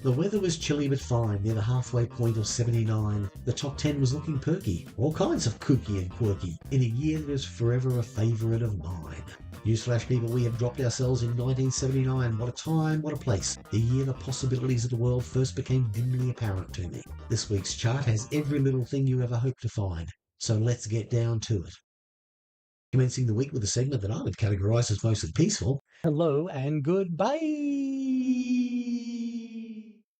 The weather was chilly but fine near the halfway point of 79. The top 10 was looking perky, all kinds of kooky and quirky, in a year that is forever a favourite of mine. Newsflash people, we have dropped ourselves in 1979. What a time, what a place. The year the possibilities of the world first became dimly apparent to me. This week's chart has every little thing you ever hoped to find. So let's get down to it. Commencing the week with a segment that I would categorise as mostly peaceful. Hello and goodbye.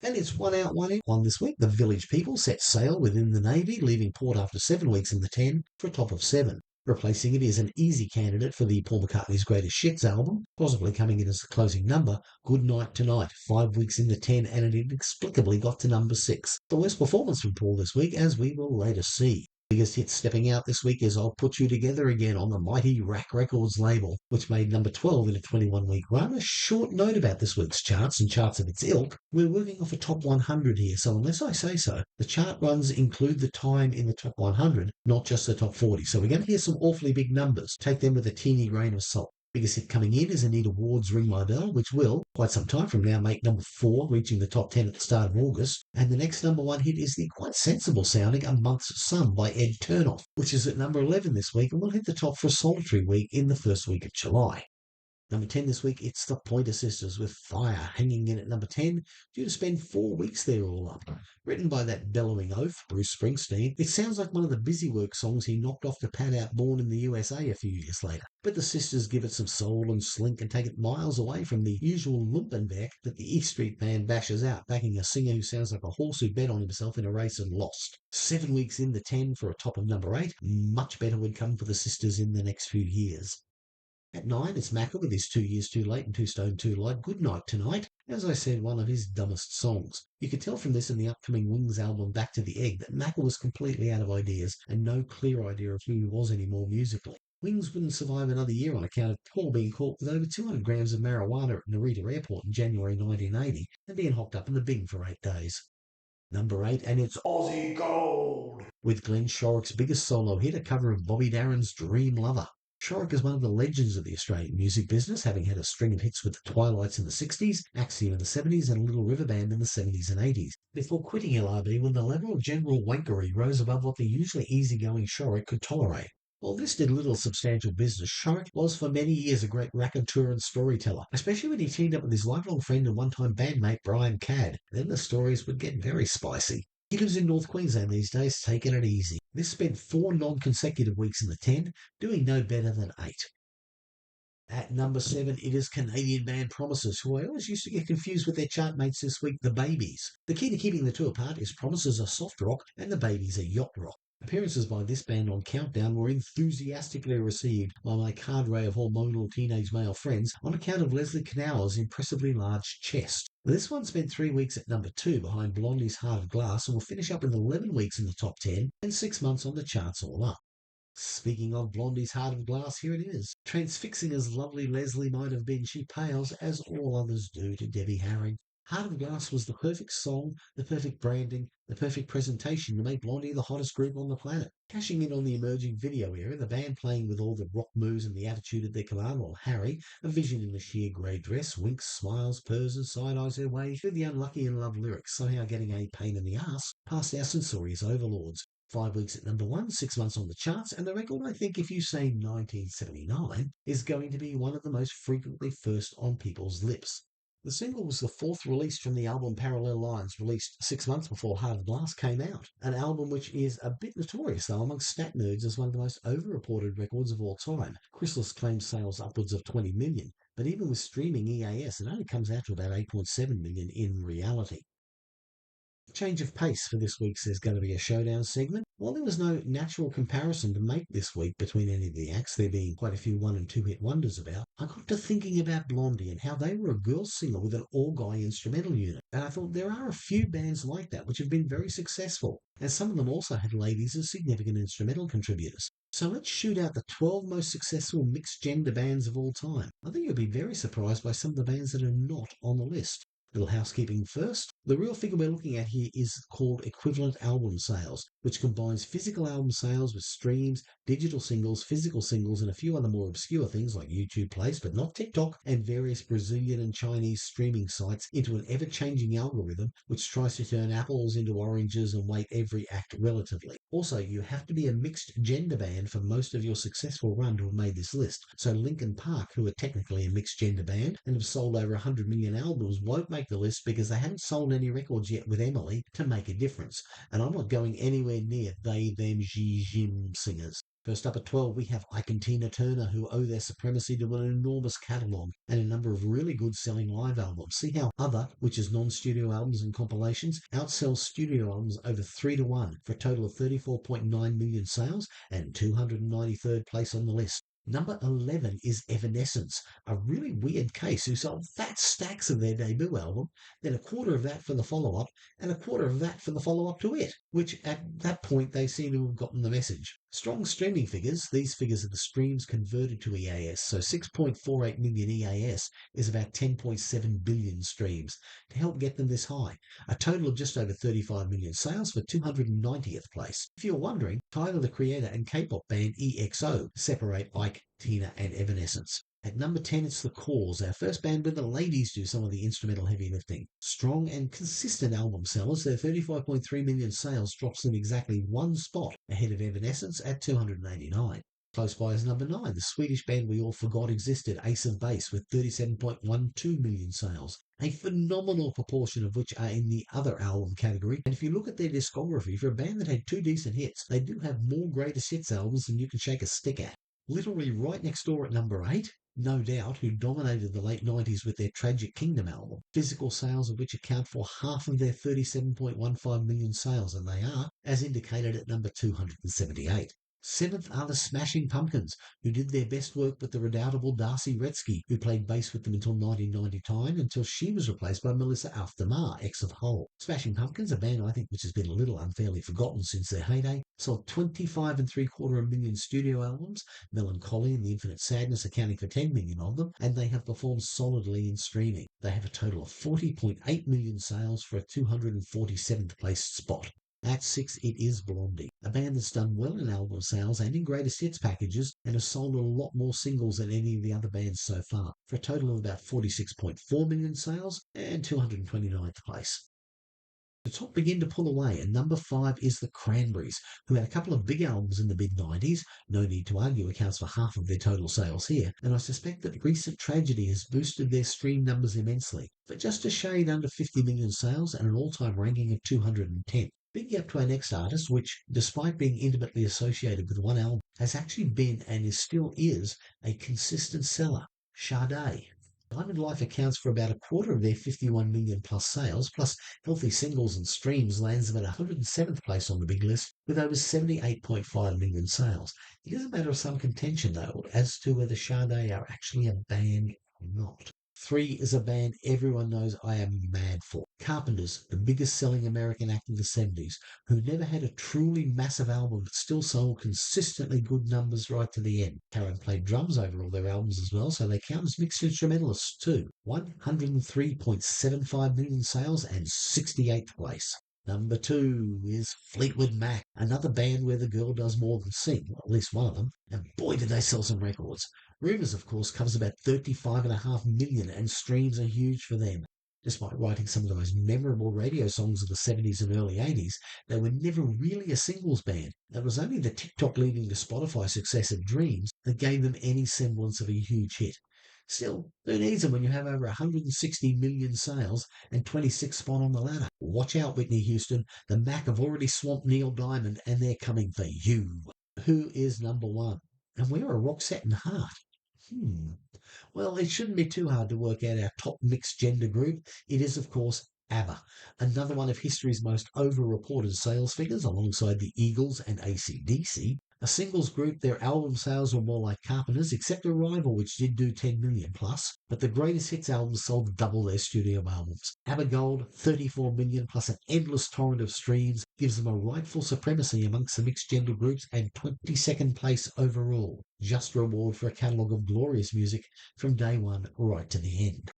And it's one out, one in. On this week, the Village People set sail within the Navy, leaving port after 7 weeks in the 10 for a top of 7. Replacing it is an easy candidate for the Paul McCartney's Greatest Shits album, possibly coming in as the closing number, Good Night Tonight, 5 weeks in the 10, and it inexplicably got to number 6. The worst performance from Paul this week, as we will later see. Biggest hit stepping out this week is I'll Put You Together Again on the mighty Rack Records label, which made number 12 in a 21-week run. A short note about this week's charts and charts of its ilk. We're working off a top 100 here, so unless I say so, the chart runs include the time in the top 100, not just the top 40. So we're going to hear some awfully big numbers. Take them with a teeny grain of salt. Biggest hit coming in is Anita Ward's Ring My Bell, which will, quite some time from now, make number 4, reaching the top 10 at the start of August. And the next number 1 hit is the quite sensible sounding A Month's Sun by Ed Turnoff, which is at number 11 this week and will hit the top for a solitary week in the first week of July. Number 10 this week, it's the Pointer Sisters with Fire, hanging in at number 10, due to spend 4 weeks there all up. Written by that bellowing oaf, Bruce Springsteen, it sounds like one of the busy work songs he knocked off to pad out Born in the USA a few years later. But the sisters give it some soul and slink and take it miles away from the usual lumpenbeck that the E Street Band bashes out, backing a singer who sounds like a horse who bet on himself in a race and lost. 7 weeks in the 10 for a top of number 8, much better would come for the sisters in the next few years. At 9, it's Macca with his 2 Years Too Late and 2 Stone Too Light, Good Night Tonight. As I said, one of his dumbest songs. You could tell from this and the upcoming Wings album Back to the Egg that Macca was completely out of ideas and no clear idea of who he was anymore musically. Wings wouldn't survive another year on account of Paul being caught with over 200 grams of marijuana at Narita Airport in January 1980 and being hocked up in the bin for 8 days. Number 8, and it's Aussie Gold, with Glenn Shorrock's biggest solo hit, a cover of Bobby Darin's Dream Lover. Shorrock is one of the legends of the Australian music business, having had a string of hits with the Twilights in the 60s, Axiom in the 70s, and Little River Band in the 70s and 80s, before quitting LRB when the level of general wankery rose above what the usually easygoing Shorrock could tolerate. While this did little substantial business, Shorrock was for many years a great raconteur and storyteller, especially when he teamed up with his lifelong friend and one-time bandmate Brian Cadd. Then the stories would get very spicy. He lives in North Queensland these days, taking it easy. This spent 4 non-consecutive weeks in the 10, doing no better than 8. At number 7, it is Canadian band Promises, who I always used to get confused with their chart mates this week, the Babies. The key to keeping the two apart is Promises are soft rock and the Babies are yacht rock. Appearances by this band on Countdown were enthusiastically received by my cadre of hormonal teenage male friends on account of Leslie Knauer's impressively large chest. This one spent 3 weeks at number 2 behind Blondie's Heart of Glass and will finish up with 11 weeks in the top 10 and 6 months on the charts all up. Speaking of Blondie's Heart of Glass, here it is. Transfixing as lovely Leslie might have been, she pales, as all others do, to Debbie Harry. Heart of Glass was the perfect song, the perfect branding, the perfect presentation to make Blondie the hottest group on the planet. Cashing in on the emerging video era, the band playing with all the rock moves and the attitude at their command, while Harry, a vision in the sheer grey dress, winks, smiles, purrs and side-eyes her way through the unlucky in love lyrics, somehow getting a pain in the ass past our censorious overlords. 5 weeks at number 1, 6 months on the charts, and the record, I think, if you say 1979, is going to be one of the most frequently first on people's lips. The single was the 4th release from the album Parallel Lines, released 6 months before Heart of Glass came out, an album which is a bit notorious, though, amongst stat nerds as one of the most over-reported records of all time. Chrysalis claims sales upwards of 20 million, but even with streaming EAS, it only comes out to about 8.7 million in reality. Change of pace for this week's There's Going to Be a Showdown segment. While there was no natural comparison to make this week between any of the acts, there being quite a few one and two hit wonders about, I got to thinking about Blondie and how they were a girl singer with an all-guy instrumental unit. And I thought there are a few bands like that which have been very successful, and some of them also had ladies as significant instrumental contributors. So let's shoot out the 12 most successful mixed gender bands of all time. I think you'll be very surprised by some of the bands that are not on the list. Little housekeeping first. The real figure we're looking at here is called equivalent album sales, which combines physical album sales with streams, digital singles, physical singles, and a few other more obscure things like YouTube plays, but not TikTok, and various Brazilian and Chinese streaming sites into an ever-changing algorithm which tries to turn apples into oranges and weight every act relatively. Also, you have to be a mixed gender band for most of your successful run to have made this list. So Linkin Park, who are technically a mixed gender band and have sold over 100 million albums, won't make the list because they haven't sold any records yet with Emily to make a difference. And I'm not going anywhere near they, them, she, him singers. First up at 12, we have Ike and Tina Turner, who owe their supremacy to an enormous catalogue and a number of really good selling live albums. See how Other, which is non-studio albums and compilations, outsells studio albums over 3 to 1 for a total of 34.9 million sales and 293rd place on the list. Number 11 is Evanescence, a really weird case who sold fat stacks of their debut album, then a quarter of that for the follow-up, and a quarter of that for the follow-up to it, which at that point they seem to have gotten the message. Strong streaming figures, these figures are the streams converted to EAS, so 6.48 million EAS is about 10.7 billion streams. To help get them this high, a total of just over 35 million sales for 290th place. If you're wondering, Tyler the Creator and K-pop band EXO separate Ike, Tina and Evanescence. At number 10, it's The Cause, our first band where the ladies do some of the instrumental heavy lifting. Strong and consistent album sellers, their 35.3 million sales drops them exactly one spot ahead of Evanescence at 289. Close by is number 9, the Swedish band we all forgot existed, Ace of Base, with 37.12 million sales, a phenomenal proportion of which are in the other album category. And if you look at their discography, for a band that had 2 decent hits, they do have more greatest hits albums than you can shake a stick at. Literally right next door at number 8, No Doubt, who dominated the late 90s with their Tragic Kingdom album, physical sales of which account for half of their 37.15 million sales, and they are, as indicated, at number 278. 7th are the Smashing Pumpkins, who did their best work with the redoubtable Darcy Retzky, who played bass with them until 1999, until she was replaced by Melissa Auf der Maar, ex of Hole. Smashing Pumpkins, a band I think which has been a little unfairly forgotten since their heyday, sold 25 and 3/4 million studio albums, Melancholy and the Infinite Sadness accounting for 10 million of them, and they have performed solidly in streaming. They have a total of 40.8 million sales for a 247th place spot. At 6, it is Blondie, a band that's done well in album sales and in greatest hits packages and has sold a lot more singles than any of the other bands so far, for a total of about 46.4 million sales and 229th place. The top begin to pull away, and number 5 is the Cranberries, who had a couple of big albums in the mid-90s. No need to argue accounts for half of their total sales here, and I suspect that recent tragedy has boosted their stream numbers immensely, but just a shade under 50 million sales and an all-time ranking of 210. Big gap to our next artist, which, despite being intimately associated with one album, has actually been and is a consistent seller, Sade. Diamond Life accounts for about a quarter of their 51 million plus sales, plus healthy singles and streams lands them at 107th place on the big list with over 78.5 million sales. It is a matter of some contention, though, as to whether Sade are actually a band or not. 3 is a band everyone knows I am mad for. Carpenters, the biggest selling American act of the 70s, who never had a truly massive album but still sold consistently good numbers right to the end. Karen played drums over all their albums as well, so they count as mixed instrumentalists too. 103.75 million sales and 68th place. Number 2 is Fleetwood Mac, another band where the girl does more than sing, or at least one of them, and boy did they sell some records. Rumours, of course, covers about 35.5 million, and streams are huge for them. Despite writing some of the most memorable radio songs of the 70s and early 80s, they were never really a singles band. It was only the TikTok leading to Spotify success of Dreams that gave them any semblance of a huge hit. Still, who needs them when you have over 160 million sales and 26th spot on the ladder? Watch out, Whitney Houston. The Mac have already swamped Neil Diamond, and they're coming for you. Who is number 1? And we're a Roxette and Heart. Well, it shouldn't be too hard to work out our top mixed gender group. It is, of course, ABBA, another one of history's most over-reported sales figures alongside the Eagles and AC/DC. A singles group, their album sales were more like Carpenter's, except Arrival, which did do 10 million plus, but the greatest hits albums sold double their studio albums. ABBA Gold, 34 million plus an endless torrent of streams, gives them a rightful supremacy amongst the mixed gender groups and 22nd place overall. Just reward for a catalogue of glorious music from day one right to the end.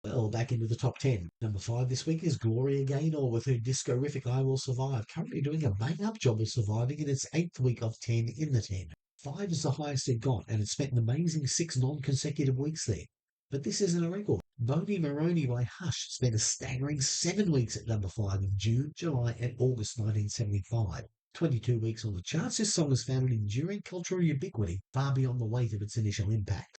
Well, back into the top 10. Number 5 this week is Gloria Gaynor with her disco-rific I Will Survive, currently doing a bang-up job of surviving in its 8th week of 10 in the 10. 5 is the highest it got, and it spent an amazing 6 non-consecutive weeks there. But this isn't a record. Boney Maroney by Hush spent a staggering 7 weeks at number 5 in June, July, and August 1975. 22 weeks on the charts, this song has found an enduring cultural ubiquity far beyond the weight of its initial impact.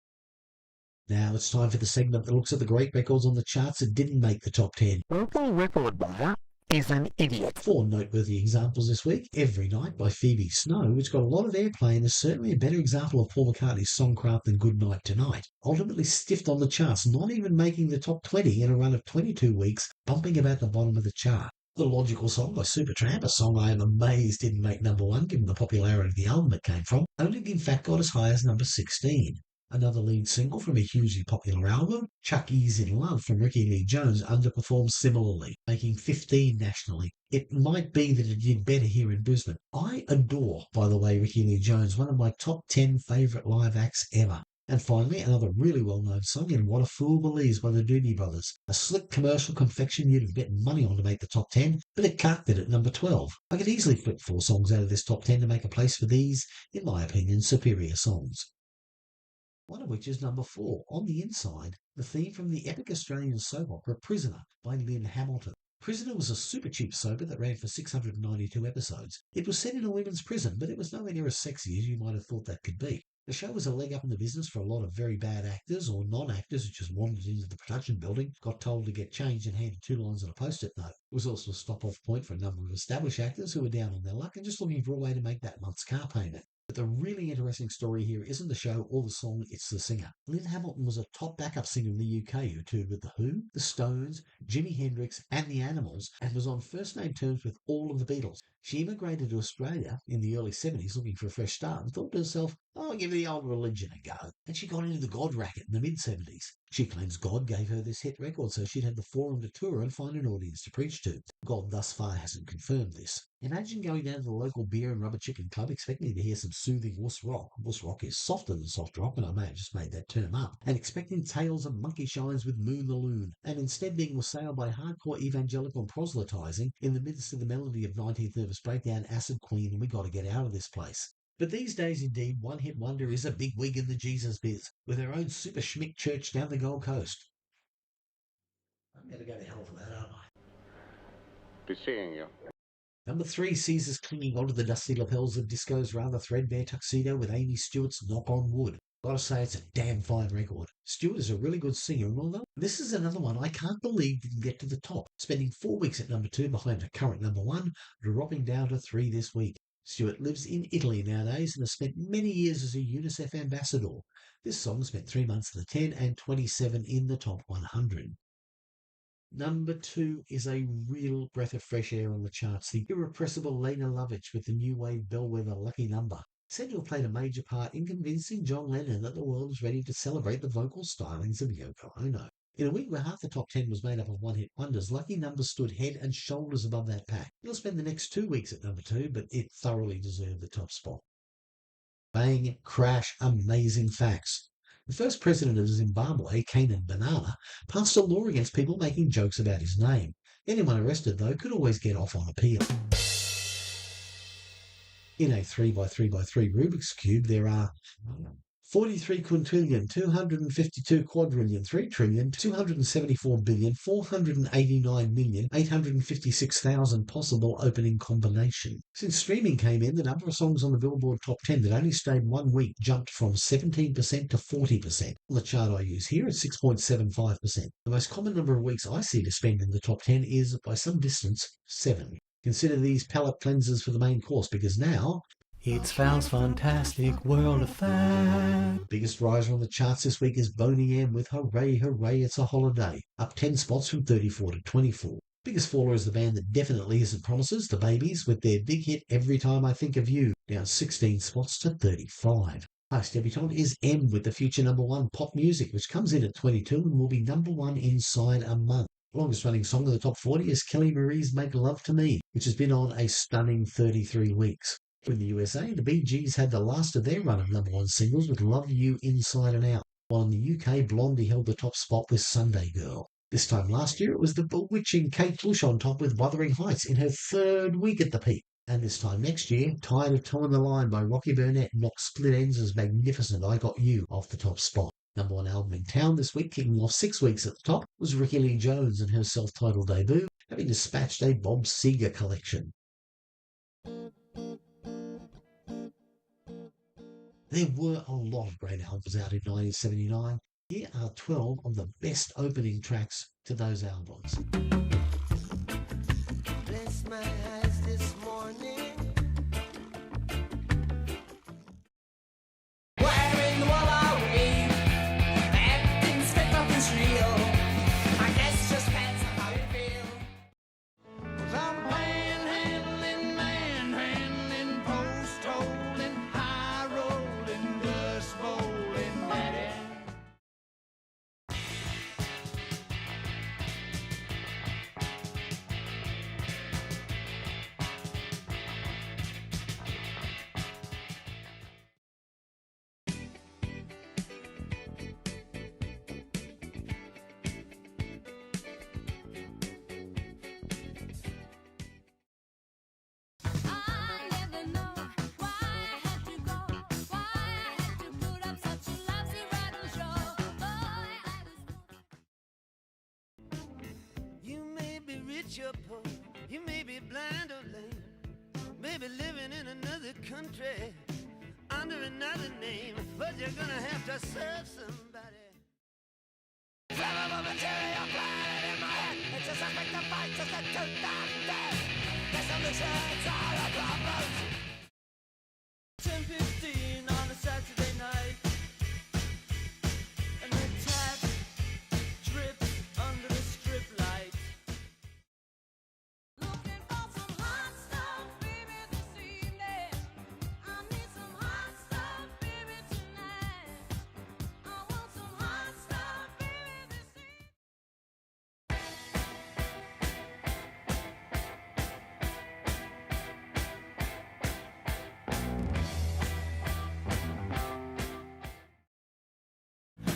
Now it's time for the segment that looks at the great records on the charts that didn't make the top 10. Local record buyer is an idiot. 4 noteworthy examples this week. Every Night by Phoebe Snow, which got a lot of airplay and is certainly a better example of Paul McCartney's songcraft than Good Night Tonight, ultimately stiffed on the charts, not even making the top 20 in a run of 22 weeks, bumping about the bottom of the chart. The Logical Song by Supertramp, a song I am amazed didn't make number 1 given the popularity of the album it came from, only in fact got as high as number 16. Another lead single from a hugely popular album, Chuck E's in Love from Ricky Lee Jones, underperformed similarly, making 15 nationally. It might be that it did better here in Brisbane. I adore, by the way, Ricky Lee Jones, one of my top 10 favourite live acts ever. And finally, another really well-known song in What a Fool Believes by the Doobie Brothers. A slick commercial confection you'd have bet money on to make the top 10, but it carked it at number 12. I could easily flip 4 songs out of this top 10 to make a place for these, in my opinion, superior songs. One of which is number 4, On the Inside, the theme from the epic Australian soap opera Prisoner by Lynn Hamilton. Prisoner was a super cheap soap that ran for 692 episodes. It was set in a women's prison, but it was nowhere near as sexy as you might have thought that could be. The show was a leg up in the business for a lot of very bad actors or non-actors who just wandered into the production building, got told to get changed and handed 2 lines on a post-it note. It was also a stop-off point for a number of established actors who were down on their luck and just looking for a way to make that month's car payment. But the really interesting story here isn't the show or the song, it's the singer. Lynn Hamilton was a top backup singer in the UK who toured with The Who, The Stones, Jimi Hendrix and The Animals and was on first-name terms with all of the Beatles. She immigrated to Australia in the early 70s looking for a fresh start and thought to herself, I'll give the old religion a go. And she got into the God racket in the mid-70s. She claims God gave her this hit record so she'd have the forum to tour and find an audience to preach to. God thus far hasn't confirmed this. Imagine going down to the local beer and rubber chicken club expecting to hear some soothing wuss rock. Wuss rock is softer than soft rock, and I may have just made that term up. And expecting tales of monkey shines with Moon the Loon, and instead being wassailed by hardcore evangelical proselytizing in the midst of the melody of 19th Nervous Breakdown, Acid Queen, and We Gotta Get Out of This Place. But these days, indeed, one-hit wonder is a big wig in the Jesus biz, with her own super schmick church down the Gold Coast. I'm going to go to hell for that, aren't I? Be seeing you. Number 3 sees us clinging onto the dusty lapels of disco's rather threadbare tuxedo with Amy Stewart's Knock on Wood. Gotta say, it's a damn fine record. Stewart is a really good singer, and although this is another one I can't believe didn't get to the top, spending 4 weeks at number 2 behind her current number 1, dropping down to 3 this week. Stewart lives in Italy nowadays and has spent many years as a UNICEF ambassador. This song spent 3 months in the 10 and 27 in the top 100. Number 2 is a real breath of fresh air on the charts, the irrepressible Lena Lovitch with the new wave bellwether Lucky Number. Said to have played a major part in convincing John Lennon that the world was ready to celebrate the vocal stylings of Yoko Ono. In a week where half the top 10 was made up of one-hit wonders, Lucky Number stood head and shoulders above that pack. It'll spend the next 2 weeks at number 2, but it thoroughly deserved the top spot. Bang, crash, amazing facts. The first president of Zimbabwe, Canaan Banana, passed a law against people making jokes about his name. Anyone arrested, though, could always get off on appeal. In a 3x3x3 Rubik's Cube, there are 43 quintillion, 252 quadrillion, 3 trillion, 274 billion, 489 million, 856,000 possible opening combination. Since streaming came in, the number of songs on the Billboard Top 10 that only stayed 1 week jumped from 17% to 40%. On the chart I use here, it's 6.75%. The most common number of weeks I see to spend in the top 10 is, by some distance, 7. Consider these palate cleansers for the main course, because now It's Val's fantastic world of fact. Biggest riser on the charts this week is Boney M with Hooray, Hooray, It's a Holiday, up 10 spots from 34 to 24. Biggest faller is the band that definitely isn't Promises, The Babies, with their big hit Every Time I Think of You, down 16 spots to 35. Highest debutant is M with the future #1 Pop Music, which comes in at 22 and will be #1 inside a month. Longest running song in the top 40 is Kelly Marie's Make Love to Me, which has been on a stunning 33 weeks. In the USA, the Bee Gees had the last of their run of #1 singles with Love You Inside and Out, while in the UK, Blondie held the top spot with Sunday Girl. This time last year, it was the bewitching Kate Bush on top with Wuthering Heights in her 3rd week at the peak. And this time next year, Tired of Towing the Line by Rocky Burnett knocked Split Enz' magnificent I Got You off the top spot. #1 album in town this week, kicking off 6 weeks at the top, was Ricky Lee Jones and her self-titled debut, having dispatched a Bob Seger collection. There were a lot of great albums out in 1979. Here are 12 of the best opening tracks to those albums. Bless my eyes this morning. Wearing what I weave, acting spit up is real. I guess just depends on how you feel. 'Cause I'm panhandling, manhandling, post holding, high rolling, dust bowling, daddy. I never know why I had to go, why I had to put up such a lousy rattle show. You may be rich or poor, you may be blind or lame, maybe living in another country under another name, but you're gonna have to serve somebody. Flammable material planted in my head. It's a suspect of fight, just a tooth of death. The solutions are a problem. 10:15 on a Saturday night. An attack drips under the strip light. Looking for some hot stuff, baby, this evening. I need some hot stuff, baby, tonight. I want some hot stuff, baby, this evening.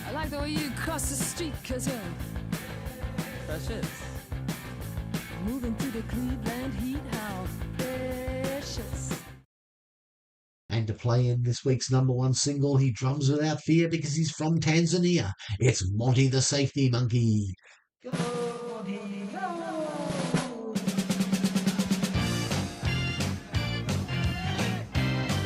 I like the way you cross the street, 'cause you're precious. Moving through the Cleveland heat, how precious. And to play in this week's #1 single, he drums without fear because he's from Tanzania. It's Monty the Safety Monkey. Go, Monty, go!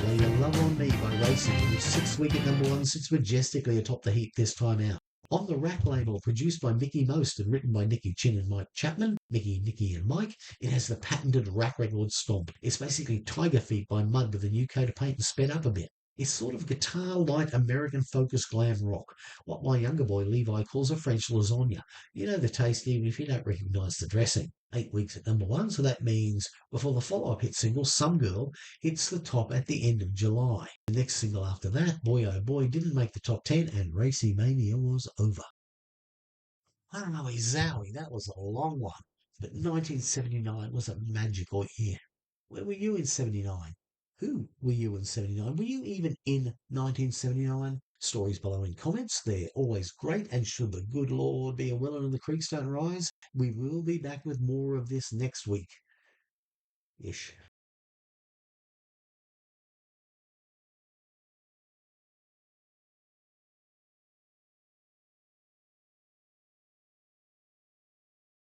Lay Your Love on Me by Racing, whose 6th week at #1 sits majestically atop the heap this time out. On the Rack label, produced by Mickey Most and written by Nicky Chin and Mike Chapman, Mickey, Nicky and Mike, it has the patented Rack Records stomp. It's basically Tiger Feet by Mud with a new coat of paint and sped up a bit. It's sort of guitar-light American-focused glam rock, what my younger boy Levi calls a French lasagna. You know the taste even if you don't recognise the dressing. 8 weeks at #1, so that means before the follow-up hit single, Some Girl, hits the top at the end of July. The next single after that, Boy Oh Boy, didn't make the top 10 and Racy Mania was over. I don't know, Zowie, that was a long one. But 1979 was a magical year. Where were you in 79? Who were you in 79? Were you even in 1979? Stories below in comments. They're always great. And should the good Lord be a willing and the creeks don't rise, we will be back with more of this next week. Ish.